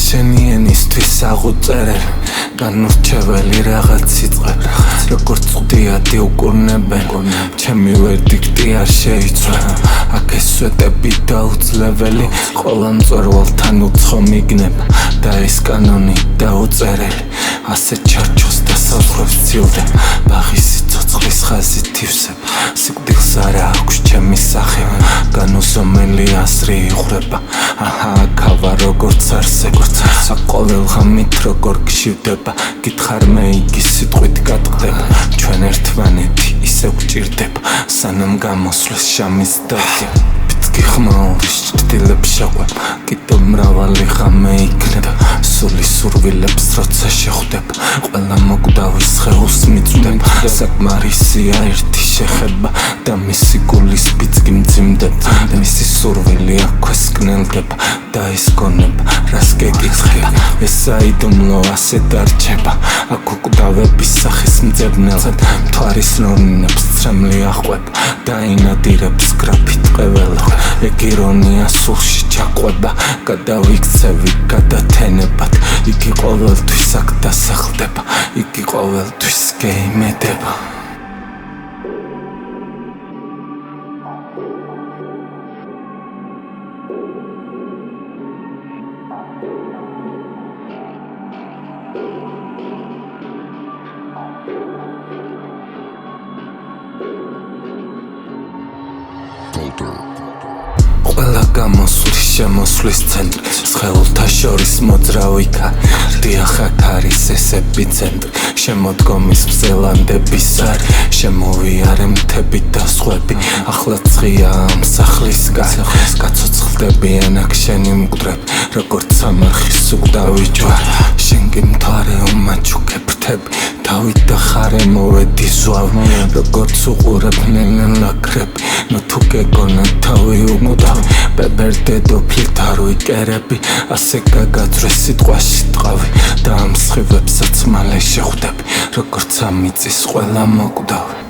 შენი ენისთვის აღუწერელი განურჩეველი რაღაც იწყებ როგორც წვდიადი უკურნებენ ჩემი ვერდიქტი არ შეიცვა აქ ეს სვეტები დაუძლეველი ყველა მწვერვალთან უცხო მიგნება და ეს კანონი დაუწერელი ასე ჩარჩოს და საზღვრებს ცილდება ბაღის სიცოცხლის ხაზით ივსებ სიკვდილს არა აქვს ჩემი სახე განუზომელი აზრი იხრება აჰა ქავა როგორც არსებობს აქ ყოველ ღამით როგორ გშივდება გითხარ მე იგი სიტყვით გატყდება ჩვენ ერთმანეთი ისე გვჭირდება სანამ გამოსვლეს შამის დაგება პიცკი ხმაურის ჭრდილებს შეყვებ კიდევ მრავალი ღამე იქნება სული სურვილებს როცა შეხვდება ყველა მოკვდავის სხეულს მიწვდება საკმარისია ერთი შეხება და მისი გულის პიცკი მძიმდება მისი სურვილი აქვეს კნელდება და ის გონება რას გეკითხება ეს საიდუმლო ასე დარჩება აქ უკვდავების სახის მძებნელად მთვარის ნორნებს ცრემლი ახვება და ინადირებს გრაფით ყეველა ეგ ირონია სულში ჩაყვება გადავიქცევი გადათენებად იგი ყოველთვის აქ დასახლდება იგი ყოველთვის გეიმედება ყველა გამოსვლის შემოსვლის ცენტრი სხეულთა შორის მოძრავიქა დიახ აქ არის ეს ეპიცენტრი შემოდგომის მზელანდების არი შემოვიარე მთები და სხვები ახლა ცხია ამ სახლის გარე გაცოცხლდებიან აქ შენი მკვდრები როგორც სამარხის უკვდავი ჯვარი შენ კი მთვარე უმაჩუქე ფრთები თავით და ხარე მოვედი ზვავი როგორც უყურებდნენ ლაქრები ნუ თუ გეგონა თავი უკუდავი ბებერდე დოფლით არ ვიკერები ასე გაგაძვრეს სიტყვაში ტყავი და ამ სხივებსაც მალე შეხვდები როგორც ამიწის ყველა მოკვდავი